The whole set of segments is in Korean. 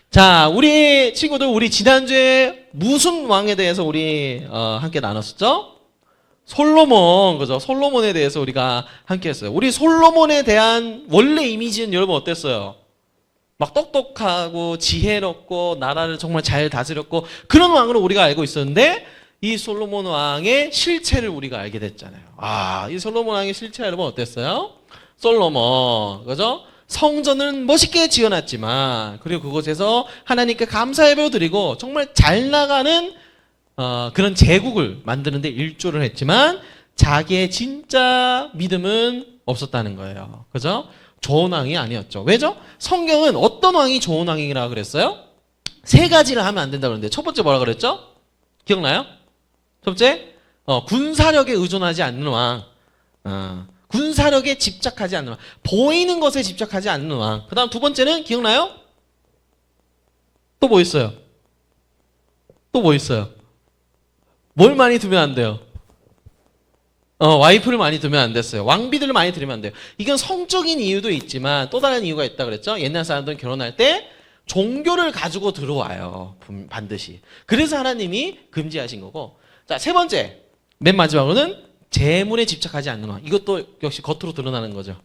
자, 우리 친구들, 우리 지난주에 무슨 왕에 대해서 우리 함께 나눴었죠? 솔로몬, 그죠? 솔로몬에 대해서 우리가 함께 했어요. 우리 솔로몬에 대한 원래 이미지는 여러분 어땠어요? 막 똑똑하고 지혜롭고 나라를 정말 잘 다스렸고 그런 왕으로 우리가 알고 있었는데 이 솔로몬 왕의 실체를 우리가 알게 됐잖아요. 이 솔로몬 왕의 실체 여러분 어땠어요? 솔로몬, 그죠? 성전은 멋있게 지어놨지만 그리고 그곳에서 하나님께 감사 예배를 드리고 정말 잘 나가는 그런 제국을 만드는데 일조를 했지만 자기의 진짜 믿음은 없었다는 거예요. 그죠? 좋은 왕이 아니었죠. 왜죠? 성경은 어떤 왕이 좋은 왕이라 그랬어요? 세 가지를 하면 안 된다고 그러는데 첫 번째 뭐라 그랬죠? 기억나요? 첫 번째 군사력에 의존하지 않는 왕. 군사력에 집착하지 않는 왕. 보이는 것에 집착하지 않는 왕. 그 다음 두 번째는 기억나요? 또 뭐 있어요? 또 뭐 있어요? 뭘 많이 두면 안 돼요? 와이프를 많이 두면 안 됐어요. 왕비들을 많이 들이면 안 돼요. 이건 성적인 이유도 있지만 또 다른 이유가 있다 그랬죠? 옛날 사람들은 결혼할 때 종교를 가지고 들어와요. 반드시. 그래서 하나님이 금지하신 거고. 자, 세 번째. 맨 마지막으로는 재물에 집착하지 않는 왕. 이것도 역시 겉으로 드러나는 거죠.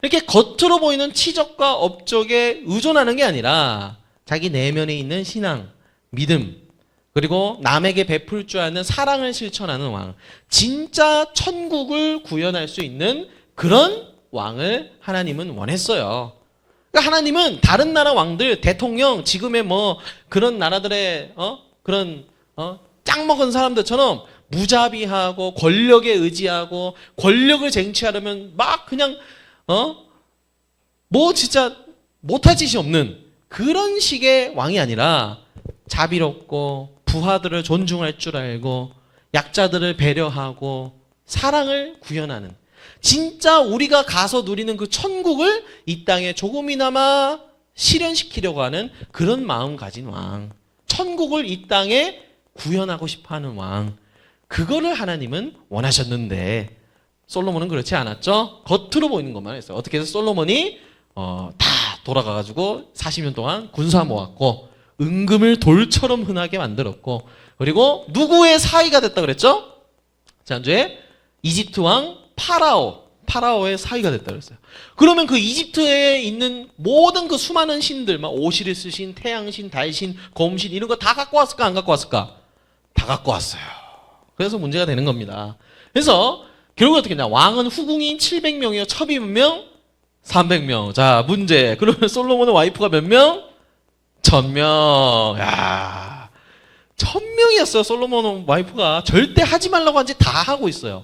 이렇게 겉으로 보이는 치적과 업적에 의존하는 게 아니라 자기 내면에 있는 신앙, 믿음, 그리고 남에게 베풀 줄 아는 사랑을 실천하는 왕. 진짜 천국을 구현할 수 있는 그런 왕을 하나님은 원했어요. 그러니까 하나님은 다른 나라 왕들, 대통령, 지금의 뭐 그런 나라들의 그런 짱 먹은 사람들처럼 무자비하고 권력에 의지하고 권력을 쟁취하려면 막 그냥 뭐 진짜 못할 짓이 없는 그런 식의 왕이 아니라 자비롭고 부하들을 존중할 줄 알고 약자들을 배려하고 사랑을 구현하는 진짜 우리가 가서 누리는 그 천국을 이 땅에 조금이나마 실현시키려고 하는 그런 마음 가진 왕. 천국을 이 땅에 구현하고 싶어하는 왕. 그거를 하나님은 원하셨는데 솔로몬은 그렇지 않았죠. 겉으로 보이는 것만 했어요. 어떻게 해서 솔로몬이 다 돌아가가지고 40년 동안 군사 모았고 은금을 돌처럼 흔하게 만들었고 그리고 누구의 사위가 됐다 그랬죠? 지난주에 이집트 왕 파라오의 사위가 됐다 그랬어요. 그러면 그 이집트에 있는 모든 그 수많은 신들 막 오시리스 신, 태양신, 달신, 곰신 이런 거 다 갖고 왔을까 안 갖고 왔을까? 다 갖고 왔어요. 그래서 문제가 되는 겁니다. 그래서 결국 어떻게 했냐? 왕은 후궁이 700명이요. 첩이 몇 명? 300명. 자, 문제. 그러면 솔로몬의 와이프가 몇 명? 1000명. 야, 1000명이었어요. 솔로몬 와이프가 절대 하지 말라고 한 짓 다 하고 있어요.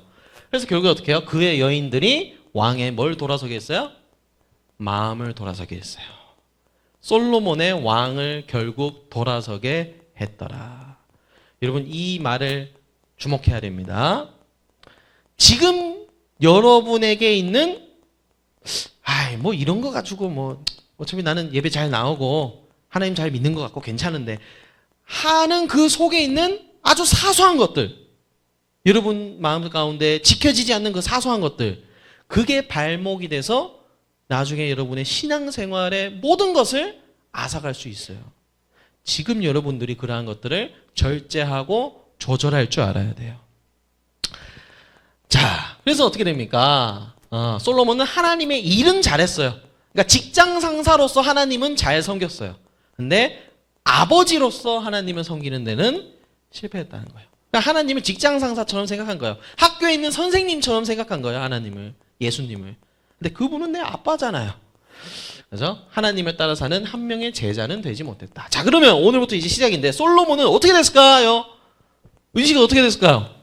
그래서 결국 어떻게 해요? 그의 여인들이 왕의 뭘 돌아서게 했어요? 마음을 돌아서게 했어요. 솔로몬의 왕을 결국 돌아서게 했더라. 여러분 이 말을 주목해야 됩니다. 지금 여러분에게 있는 뭐 이런 거 가지고 뭐 어차피 나는 예배 잘 나오고 하나님 잘 믿는 것 같고 괜찮은데 하는 그 속에 있는 아주 사소한 것들 여러분 마음 가운데 지켜지지 않는 그 사소한 것들 그게 발목이 돼서 나중에 여러분의 신앙생활의 모든 것을 앗아갈 수 있어요. 지금 여러분들이 그러한 것들을 절제하고 조절할 줄 알아야 돼요. 자, 그래서 어떻게 됩니까? 솔로몬은 하나님의 일은 잘했어요. 그러니까 직장 상사로서 하나님은 잘 섬겼어요. 근데 아버지로서 하나님을 섬기는 데는 실패했다는 거예요. 그러니까 하나님을 직장 상사처럼 생각한 거예요. 학교에 있는 선생님처럼 생각한 거예요. 하나님을, 예수님을. 근데 그분은 내 아빠잖아요. 그래서 하나님을 따라 사는 한 명의 제자는 되지 못했다. 자, 그러면 오늘부터 이제 시작인데 솔로몬은 어떻게 됐을까요? 의식은 어떻게 됐을까요?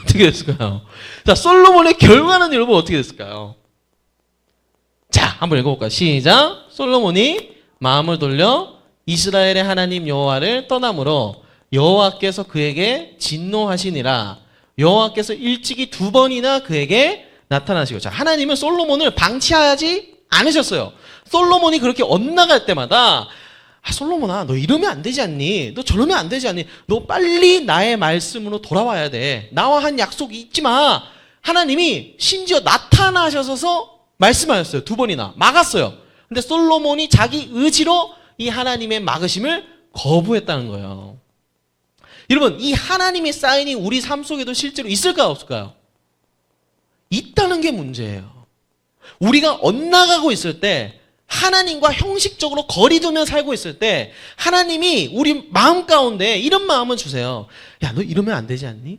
어떻게 됐을까요? 자, 솔로몬의 결과는 여러분 어떻게 됐을까요? 자, 한번 읽어볼까요? 시작. 솔로몬이 마음을 돌려 이스라엘의 하나님 여호와를 떠남으로 여호와께서 그에게 진노하시니라. 여호와께서 일찍이 2번이나 그에게 나타나시고. 자, 하나님은 솔로몬을 방치하지 않으셨어요. 솔로몬이 그렇게 엇나갈 때마다 솔로몬아, 너 이러면 안 되지 않니? 너 저러면 안 되지 않니? 너 빨리 나의 말씀으로 돌아와야 돼. 나와 한 약속이 잊지 마. 하나님이 심지어 나타나셔서 말씀하셨어요. 두 번이나 막았어요. 근데 솔로몬이 자기 의지로 이 하나님의 막으심을 거부했다는 거예요. 여러분, 이 하나님의 사인이 우리 삶 속에도 실제로 있을까요, 없을까요? 있다는 게 문제예요. 우리가 엇나가고 있을 때, 하나님과 형식적으로 거리두며 살고 있을 때 하나님이 우리 마음 가운데 이런 마음을 주세요. 야, 너 이러면 안 되지 않니?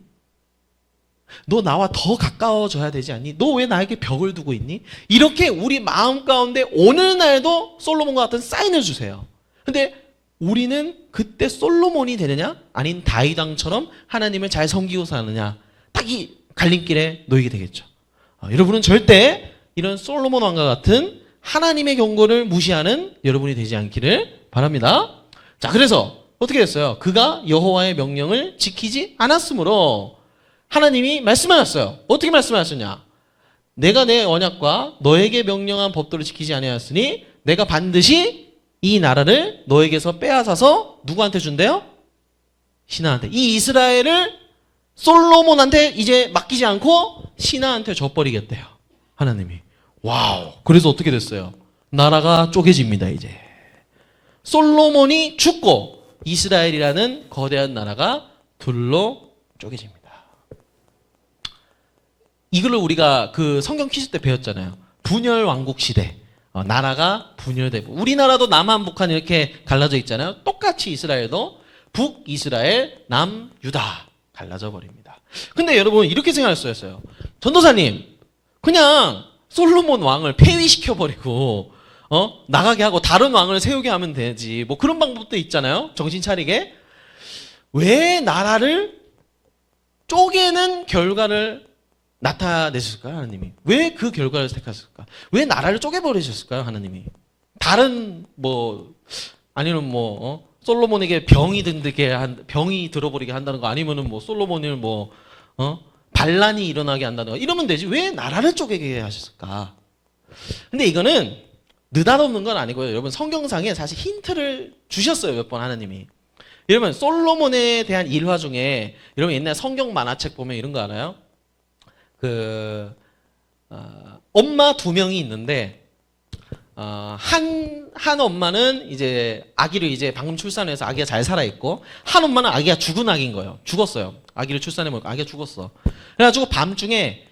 너 나와 더 가까워져야 되지 않니? 너 왜 나에게 벽을 두고 있니? 이렇게 우리 마음 가운데 오늘날도 솔로몬과 같은 사인을 주세요. 근데 우리는 그때 솔로몬이 되느냐? 아닌 다윗 왕처럼 하나님을 잘 섬기고 사느냐? 딱 이 갈림길에 놓이게 되겠죠. 여러분은 절대 이런 솔로몬 왕과 같은 하나님의 경고를 무시하는 여러분이 되지 않기를 바랍니다. 자, 그래서 어떻게 됐어요? 그가 여호와의 명령을 지키지 않았으므로 하나님이 말씀하셨어요. 어떻게 말씀하셨냐? 내가 내 언약과 너에게 명령한 법도를 지키지 아니하였으니 내가 반드시 이 나라를 너에게서 빼앗아서 누구한테 준대요? 신하한테. 이 이스라엘을 솔로몬한테 이제 맡기지 않고 신하한테 줘버리겠대요. 하나님이. 와우. 그래서 어떻게 됐어요? 나라가 쪼개집니다, 이제. 솔로몬이 죽고 이스라엘이라는 거대한 나라가 둘로 쪼개집니다. 이걸로 우리가 그 성경 퀴즈 때 배웠잖아요. 분열 왕국 시대. 나라가 분열되고. 우리나라도 남한, 북한 이렇게 갈라져 있잖아요. 똑같이 이스라엘도 북이스라엘, 남유다 갈라져 버립니다. 근데 여러분 이렇게 생각할 수 있어요. 전도사님, 그냥 솔로몬 왕을 폐위시켜버리고 나가게 하고 다른 왕을 세우게 하면 되지. 뭐 그런 방법도 있잖아요. 정신 차리게. 왜 나라를 쪼개는 결과를 나타내셨을까요, 하나님이? 왜 그 결과를 택하셨을까? 왜 나라를 쪼개버리셨을까요, 하나님이? 다른 아니면 솔로몬에게 병이 들어버리게 한다는 거, 아니면은 솔로몬을 반란이 일어나게 한다는 거, 이러면 되지. 왜 나라를 쪼개게 하셨을까? 근데 이거는 느닷없는 건 아니고요. 여러분, 성경상에 사실 힌트를 주셨어요, 몇 번 하나님이. 여러분, 솔로몬에 대한 일화 중에, 여러분 옛날 성경 만화책 보면 이런 거 알아요? 엄마 두 명이 있는데, 한 엄마는 이제 아기를 이제 방금 출산해서 아기가 잘 살아있고, 한 엄마는 아기가 죽은 아기인 거예요. 죽었어요. 아기를 출산해보니까 아기가 죽었어. 그래가지고 밤중에,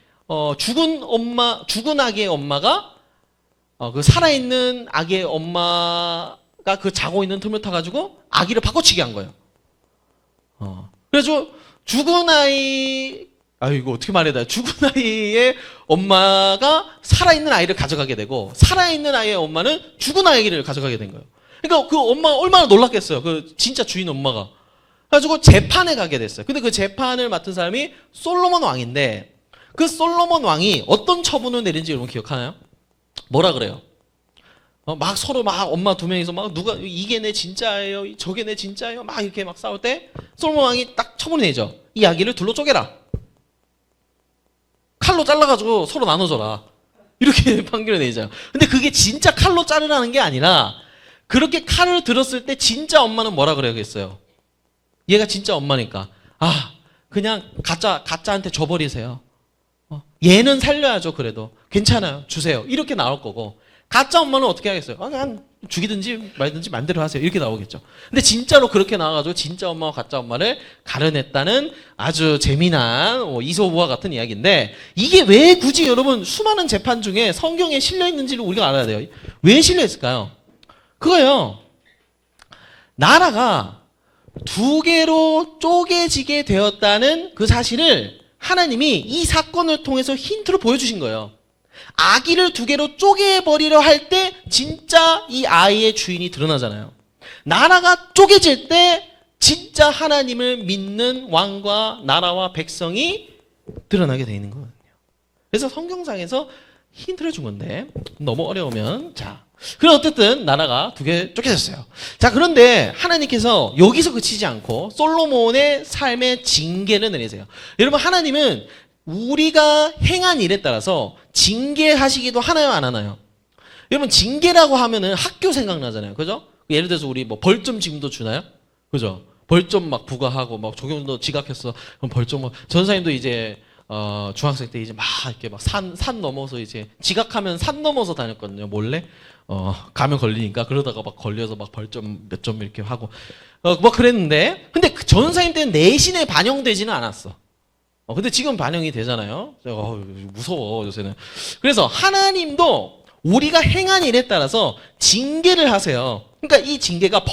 죽은 아기의 엄마가, 그 살아있는 아기의 엄마가 그 자고 있는 틈을 타가지고 아기를 바꿔치기 한 거예요. 그래가지고 이거 어떻게 말해야 돼? 죽은 아이의 엄마가 살아있는 아이를 가져가게 되고, 살아있는 아이의 엄마는 죽은 아이를 가져가게 된 거예요. 그러니까 그 엄마가 얼마나 놀랐겠어요. 그 진짜 주인 엄마가. 그래가지고 재판에 가게 됐어요. 근데 그 재판을 맡은 사람이 솔로몬 왕인데, 그 솔로몬 왕이 어떤 처분을 내린지 여러분 기억하나요? 뭐라 그래요? 막 서로 엄마 두 명이서 누가 이게 내 진짜예요, 저게 내 진짜예요, 막 이렇게 막 싸울 때 솔로몬 왕이 딱 처분을 내죠. 이 아기를 둘로 쪼개라. 칼로 잘라가지고 서로 나눠줘라. 이렇게 판결을 내잖아요. 근데 그게 진짜 칼로 자르라는 게 아니라, 그렇게 칼을 들었을 때 진짜 엄마는 뭐라 그래야겠어요? 얘가 진짜 엄마니까, 그냥 가짜한테 줘버리세요. 얘는 살려야죠. 그래도 괜찮아요, 주세요, 이렇게 나올 거고, 가짜 엄마는 어떻게 하겠어요? 그냥 죽이든지 말든지 맘대로 하세요, 이렇게 나오겠죠. 근데 진짜로 그렇게 나와가지고 진짜 엄마와 가짜 엄마를 가려냈다는 아주 재미난 이솝우화 같은 이야기인데, 이게 왜 굳이 여러분 수많은 재판 중에 성경에 실려있는지를 우리가 알아야 돼요. 왜 실려있을까요? 그거예요. 나라가 두 개로 쪼개지게 되었다는 그 사실을 하나님이 이 사건을 통해서 힌트로 보여주신 거예요. 아기를 두 개로 쪼개버리려 할 때 진짜 이 아이의 주인이 드러나잖아요. 나라가 쪼개질 때 진짜 하나님을 믿는 왕과 나라와 백성이 드러나게 되어 있는 거거든요. 그래서 성경상에서 힌트를 준 건데, 너무 어려우면, 그럼 어쨌든 나라가 두 개 쪼개졌어요. 그런데 하나님께서 여기서 그치지 않고 솔로몬의 삶의 징계를 내리세요. 여러분, 하나님은 우리가 행한 일에 따라서 징계하시기도 하나요, 안 하나요? 여러분, 징계라고 하면은 학교 생각나잖아요. 그죠? 예를 들어서 우리 벌점 지금도 주나요? 그죠? 벌점 막 부과하고, 막 조경도 지각했어, 그럼 벌점 전사님도 이제 중학생 때 이제 막 이렇게 막 산 넘어서 이제 지각하면 산 넘어서 다녔거든요. 몰래. 가면 걸리니까 그러다가 막 걸려서 막 벌점 몇 점 이렇게 하고 뭐 그랬는데 근데 그 전사님 때는 내신에 반영되지는 않았어. 근데 지금 반영이 되잖아요. 무서워 요새는. 그래서 하나님도 우리가 행한 일에 따라서 징계를 하세요. 그러니까 이 징계가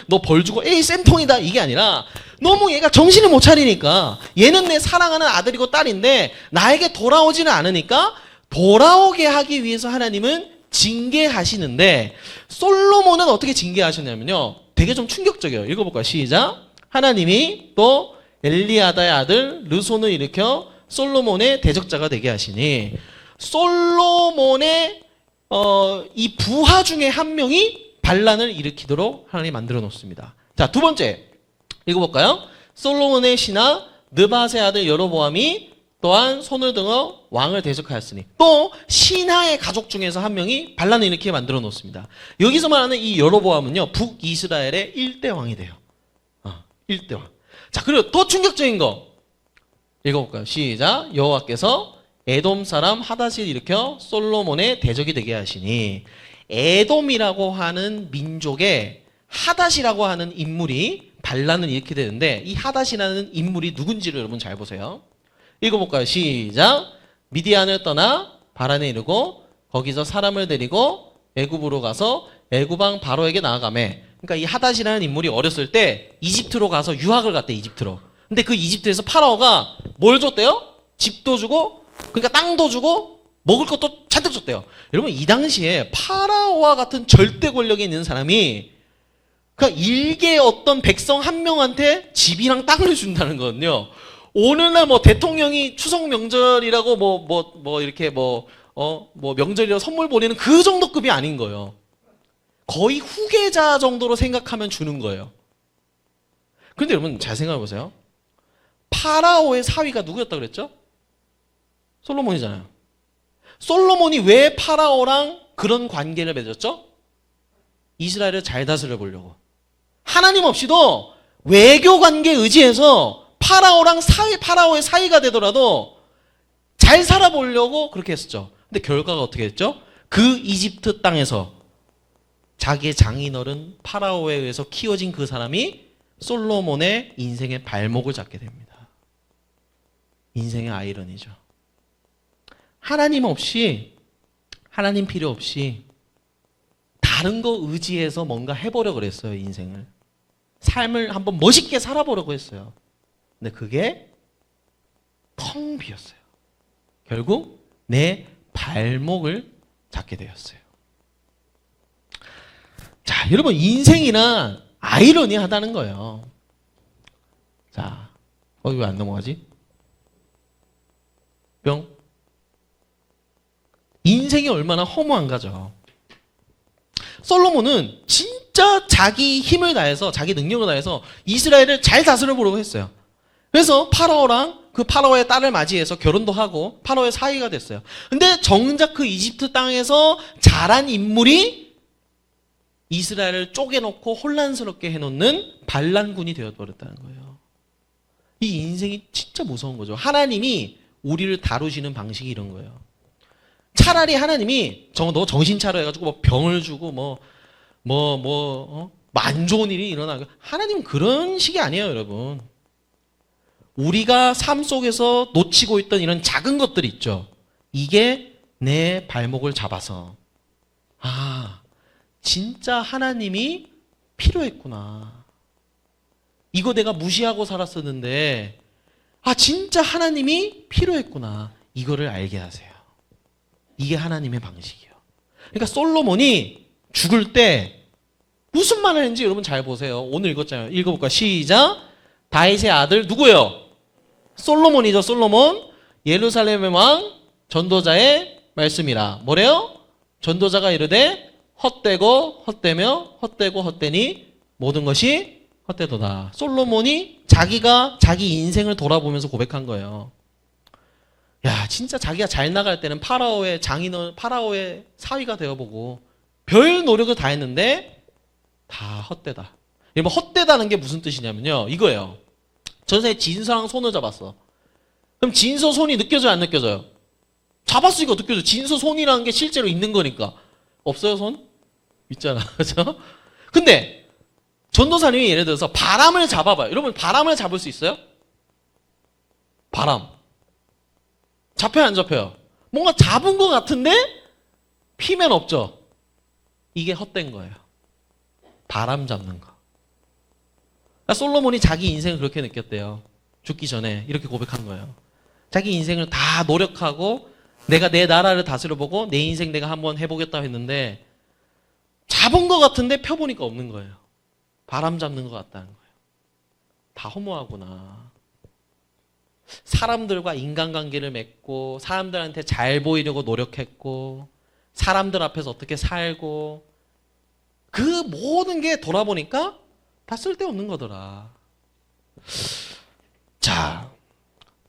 너 벌 주고 에이 쌤통이다 이게 아니라 너무 얘가 정신을 못 차리니까 얘는 내 사랑하는 아들이고 딸인데 나에게 돌아오지는 않으니까 돌아오게 하기 위해서 하나님은 징계하시는데 솔로몬은 어떻게 징계하셨냐면요. 되게 좀 충격적이에요. 읽어볼까요? 시작. 하나님이 또 엘리아다의 아들 르손을 일으켜 솔로몬의 대적자가 되게 하시니 솔로몬의 이 부하 중에 한 명이 반란을 일으키도록 하나님이 만들어 놓습니다. 자, 두 번째 읽어볼까요? 솔로몬의 신하 느밧의 아들 여로보암이 또한 손을 들어 왕을 대적하였으니 또 신하의 가족 중에서 한 명이 반란을 일으키게 만들어 놓습니다. 여기서 말하는 이 여로보암은요 북이스라엘의 1대 왕이 돼요. 1대 왕. 자, 그리고 또 충격적인 거 읽어볼까요? 시작. 여호와께서 에돔 사람 하닷을 일으켜 솔로몬의 대적이 되게 하시니 에돔이라고 하는 민족의 하닷이라고 하는 인물이 반란을 일으키게 되는데 이 하닷이라는 인물이 누군지를 여러분 잘 보세요. 읽어볼까요? 시작. 미디안을 떠나 바란에 이르고 거기서 사람을 데리고 애굽으로 가서 애굽 왕 바로에게 나아가매. 그러니까 이 하닷이라는 인물이 어렸을 때 이집트로 가서 유학을 갔대. 이집트로. 근데 그 이집트에서 파라오가 뭘 줬대요? 집도 주고 그러니까 땅도 주고 먹을 것도 잔뜩 줬대요. 여러분 이 당시에 파라오와 같은 절대 권력이 있는 사람이 그러니까 일개 어떤 백성 한 명한테 집이랑 땅을 준다는 거거든요. 오늘날 뭐 대통령이 추석 명절이라고 이렇게 명절이라고 선물 보내는 그 정도 급이 아닌 거예요. 거의 후계자 정도로 생각하면 주는 거예요. 그런데 여러분 잘 생각해 보세요. 파라오의 사위가 누구였다 그랬죠? 솔로몬이잖아요. 솔로몬이 왜 파라오랑 그런 관계를 맺었죠? 이스라엘을 잘 다스려 보려고. 하나님 없이도 외교 관계에 의지해서 파라오의 사이가 되더라도 잘 살아보려고 그렇게 했었죠. 근데 결과가 어떻게 됐죠? 그 이집트 땅에서 자기의 장인어른 파라오에 의해서 키워진 그 사람이 솔로몬의 인생의 발목을 잡게 됩니다. 인생의 아이러니죠. 하나님 없이, 하나님 필요 없이 다른 거 의지해서 뭔가 해보려고 그랬어요, 인생을. 삶을 한번 멋있게 살아보려고 했어요. 근데 그게 텅 비었어요. 결국 내 발목을 잡게 되었어요. 자, 여러분 인생이란 아이러니하다는 거예요. 자, 왜 안 넘어가지? 뿅. 인생이 얼마나 허무한가죠. 솔로몬은 진짜 자기 힘을 다해서 자기 능력을 다해서 이스라엘을 잘 다스려 보려고 했어요. 그래서 파라오랑 그 파라오의 딸을 맞이해서 결혼도 하고 파라오의 사위가 됐어요. 근데 정작 그 이집트 땅에서 자란 인물이 이스라엘을 쪼개놓고 혼란스럽게 해놓는 반란군이 되어버렸다는 거예요. 이 인생이 진짜 무서운 거죠. 하나님이 우리를 다루시는 방식이 이런 거예요. 차라리 하나님이 너 정신 차려 해가지고 뭐 병을 주고 안 좋은 일이 일어나고 하나님은 그런 식이 아니에요, 여러분. 우리가 삶 속에서 놓치고 있던 이런 작은 것들이 있죠. 이게 내 발목을 잡아서 진짜 하나님이 필요했구나. 이거 내가 무시하고 살았었는데 진짜 하나님이 필요했구나. 이거를 알게 하세요. 이게 하나님의 방식이에요. 그러니까 솔로몬이 죽을 때 무슨 말을 했는지 여러분 잘 보세요. 오늘 읽었잖아요. 읽어볼까요? 시작. 다윗의 아들 누구예요? 솔로몬이죠. 솔로몬. 예루살렘의 왕 전도자의 말씀이라. 뭐래요? 전도자가 이르되 헛되고 헛되며 헛되고 헛되니 모든 것이 헛되도다. 솔로몬이 자기가 자기 인생을 돌아보면서 고백한 거예요. 야, 진짜 자기가 잘 나갈 때는 파라오의 파라오의 사위가 되어보고 별 노력을 다 했는데 다 헛되다. 여러분 헛되다는 게 무슨 뜻이냐면요, 이거예요. 전생에 진사랑 손을 잡았어. 그럼 진서손이 느껴져요, 안 느껴져요? 잡았으니까 느껴져. 진서손이라는 게 실제로 있는 거니까. 없어요, 손? 있잖아. 그죠? 근데 전도사님이 예를 들어서 바람을 잡아봐요. 여러분, 바람을 잡을 수 있어요? 바람. 잡혀요, 안 잡혀요? 뭔가 잡은 것 같은데 피면 없죠? 이게 헛된 거예요. 바람 잡는 거. 그러니까 솔로몬이 자기 인생을 그렇게 느꼈대요. 죽기 전에 이렇게 고백한 거예요. 자기 인생을 다 노력하고 내가 내 나라를 다스려보고 내 인생 내가 한번 해보겠다 했는데 잡은 것 같은데 펴보니까 없는 거예요. 바람 잡는 것 같다는 거예요. 다 허무하구나. 사람들과 인간관계를 맺고 사람들한테 잘 보이려고 노력했고 사람들 앞에서 어떻게 살고 그 모든 게 돌아보니까 다 쓸데없는 거더라. 자,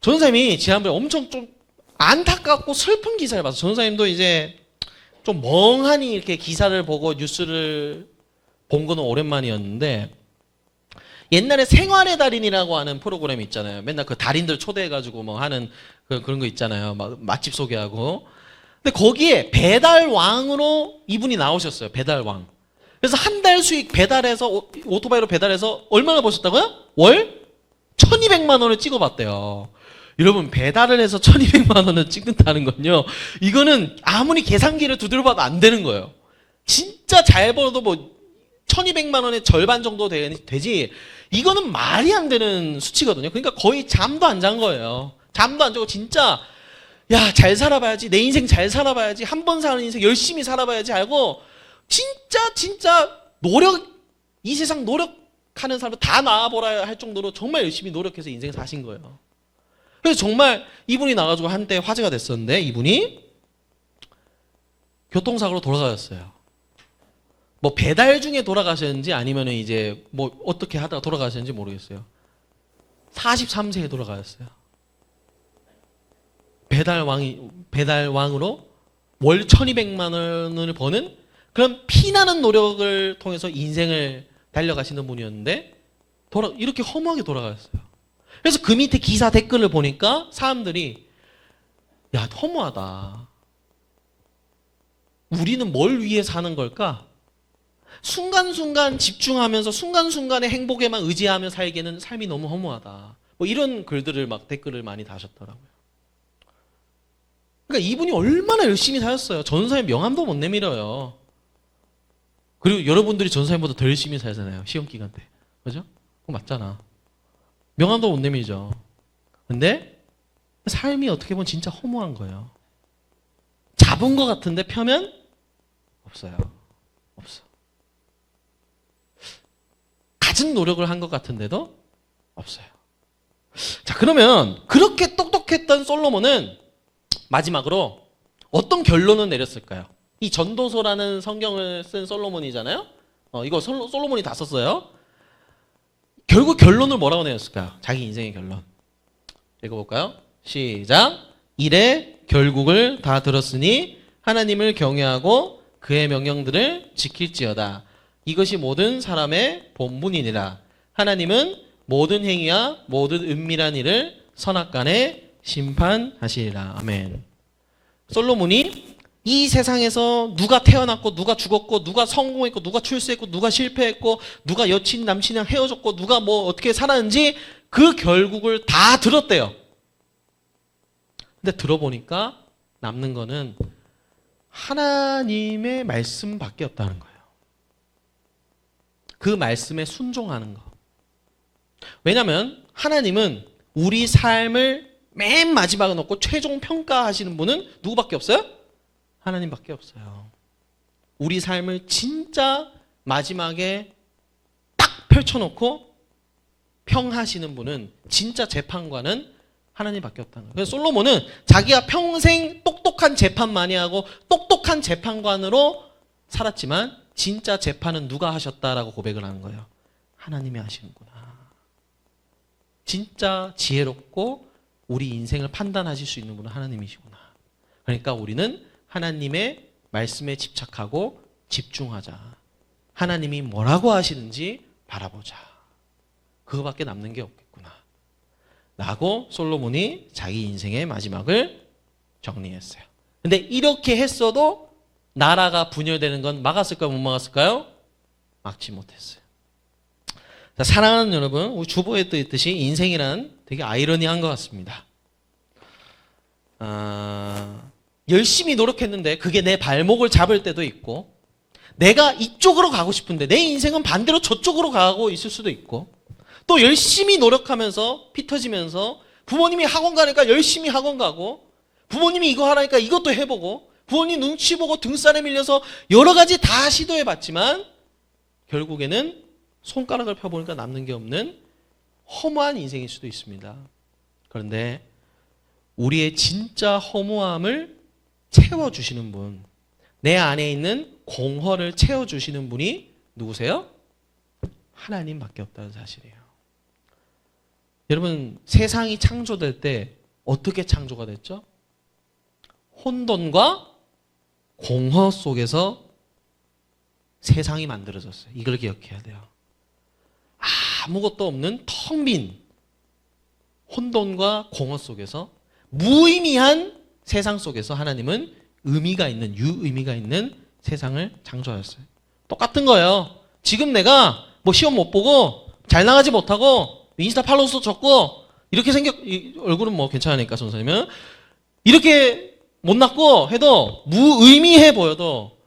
전사님이 지난번에 엄청 좀 안타깝고 슬픈 기사를 봤어요. 전사님도 이제 좀 멍하니 이렇게 기사를 보고 뉴스를 본 거는 오랜만이었는데 옛날에 생활의 달인이라고 하는 프로그램이 있잖아요. 맨날 그 달인들 초대해가지고 뭐 하는 그런 거 있잖아요. 막 맛집 소개하고. 근데 거기에 배달왕으로 이분이 나오셨어요. 배달왕. 그래서 한 달 수익 배달해서 오토바이로 배달해서 얼마나 버셨다고요? 월 1200만 원을 찍어봤대요. 여러분, 배달을 해서 1200만 원을 찍는다는 건요, 이거는 아무리 계산기를 두드려 봐도 안 되는 거예요. 진짜 잘 벌어도 뭐 1200만 원의 절반 정도 되지 이거는 말이 안 되는 수치거든요. 그러니까 거의 잠도 안 잔 거예요. 잠도 안 자고 진짜 야, 잘 살아봐야지. 내 인생 잘 살아봐야지. 한 번 사는 인생 열심히 살아봐야지 알고 진짜 이 세상 노력하는 사람 다 나와보라 할 정도로 정말 열심히 노력해서 인생 사신 거예요. 그래서 정말 이분이 나가지고 한때 화제가 됐었는데 이분이 교통사고로 돌아가셨어요. 뭐 배달 중에 돌아가셨는지 아니면 이제 뭐 어떻게 하다가 돌아가셨는지 모르겠어요. 43세에 돌아가셨어요. 배달왕으로 월 1200만 원을 버는 그런 피나는 노력을 통해서 인생을 달려가시는 분이었는데 이렇게 허무하게 돌아가셨어요. 그래서 그 밑에 기사 댓글을 보니까 사람들이 야, 허무하다. 우리는 뭘 위해 사는 걸까? 순간순간 집중하면서 순간순간의 행복에만 의지하며 살기에는 삶이 너무 허무하다. 뭐 이런 글들을 막 댓글을 많이 다셨더라고요. 그러니까 이분이 얼마나 열심히 사셨어요. 전사의 명함도 못 내밀어요. 그리고 여러분들이 전사님보다 더 열심히 살잖아요. 시험 기간 때. 그죠? 그거 맞잖아. 명함도 못 내밀죠. 근데 삶이 어떻게 보면 진짜 허무한 거예요. 잡은 것 같은데 펴면 없어요. 없어. 갖은 노력을 한 것 같은데도 없어요. 자, 그러면 그렇게 똑똑했던 솔로몬은 마지막으로 어떤 결론을 내렸을까요? 이 전도서라는 성경을 쓴 솔로몬이잖아요. 이거 솔로몬이 다 썼어요. 결국 결론을 뭐라고 내렸을까요? 자기 인생의 결론. 읽어볼까요? 시작. 이래 결국을 다 들었으니 하나님을 경외하고 그의 명령들을 지킬지어다. 이것이 모든 사람의 본분이니라. 하나님은 모든 행위와 모든 은밀한 일을 선악간에 심판하시리라. 아멘. 솔로몬이 이 세상에서 누가 태어났고 누가 죽었고 누가 성공했고 누가 출세했고 누가 실패했고 누가 여친 남친이랑 헤어졌고 누가 뭐 어떻게 살았는지 그 결국을 다 들었대요. 근데 들어보니까 남는 거는 하나님의 말씀밖에 없다는 거예요. 그 말씀에 순종하는 거. 왜냐하면 하나님은 우리 삶을 맨 마지막에 놓고 최종 평가하시는 분은 누구밖에 없어요? 하나님밖에 없어요. 우리 삶을 진짜 마지막에 딱 펼쳐놓고 평하시는 분은 진짜 재판관은 하나님밖에 없다는 거예요. 그래서 솔로몬은 자기가 평생 똑똑한 재판 많이 하고 똑똑한 재판관으로 살았지만 진짜 재판은 누가 하셨다라고 고백을 하는 거예요. 하나님이 하시는구나. 진짜 지혜롭고 우리 인생을 판단하실 수 있는 분은 하나님이시구나. 그러니까 우리는 하나님의 말씀에 집착하고 집중하자. 하나님이 뭐라고 하시는지 바라보자. 그거밖에 남는 게 없겠구나. 라고 솔로몬이 자기 인생의 마지막을 정리했어요. 근데 이렇게 했어도 나라가 분열되는 건 막았을까요? 못 막았을까요? 막지 못했어요. 자, 사랑하는 여러분, 우리 주보에 떠 있듯이 인생이란 되게 아이러니한 것 같습니다. 열심히 노력했는데 그게 내 발목을 잡을 때도 있고, 내가 이쪽으로 가고 싶은데 내 인생은 반대로 저쪽으로 가고 있을 수도 있고, 또 열심히 노력하면서 피 터지면서 부모님이 학원 가니까 열심히 학원 가고, 부모님이 이거 하라니까 이것도 해보고, 부모님 눈치 보고 등살에 밀려서 여러 가지 다 시도해봤지만 결국에는 손가락을 펴보니까 남는 게 없는 허무한 인생일 수도 있습니다. 그런데 우리의 진짜 허무함을 채워주시는 분, 내 안에 있는 공허를 채워주시는 분이 누구세요? 하나님밖에 없다는 사실이에요. 여러분, 세상이 창조될 때 어떻게 창조가 됐죠? 혼돈과 공허 속에서 세상이 만들어졌어요. 이걸 기억해야 돼요. 아무것도 없는 텅 빈 혼돈과 공허 속에서, 무의미한 세상 속에서 하나님은 의미가 있는, 유의미가 있는 세상을 창조하셨어요. 똑같은 거예요. 지금 내가 뭐 시험 못 보고 잘 나가지 못하고 인스타 팔로우 수 적고 이렇게 얼굴은 뭐 괜찮으니까 선생님은 이렇게 못났고 해도 무의미해 보여도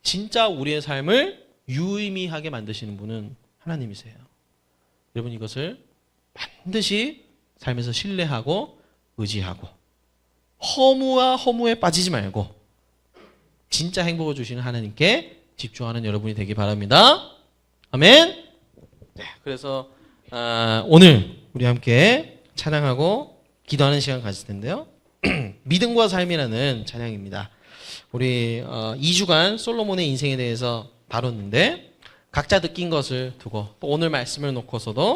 진짜 우리의 삶을 유의미하게 만드시는 분은 하나님이세요. 여러분, 이것을 반드시 삶에서 신뢰하고 의지하고, 허무와 허무에 빠지지 말고 진짜 행복을 주시는 하나님께 집중하는 여러분이 되기 바랍니다. 아멘. 네, 그래서 오늘 우리 함께 찬양하고 기도하는 시간 가질 텐데요. 믿음과 삶이라는 찬양입니다. 우리 2주간 솔로몬의 인생에 대해서 다뤘는데, 각자 느낀 것을 두고 또 오늘 말씀을 놓고서도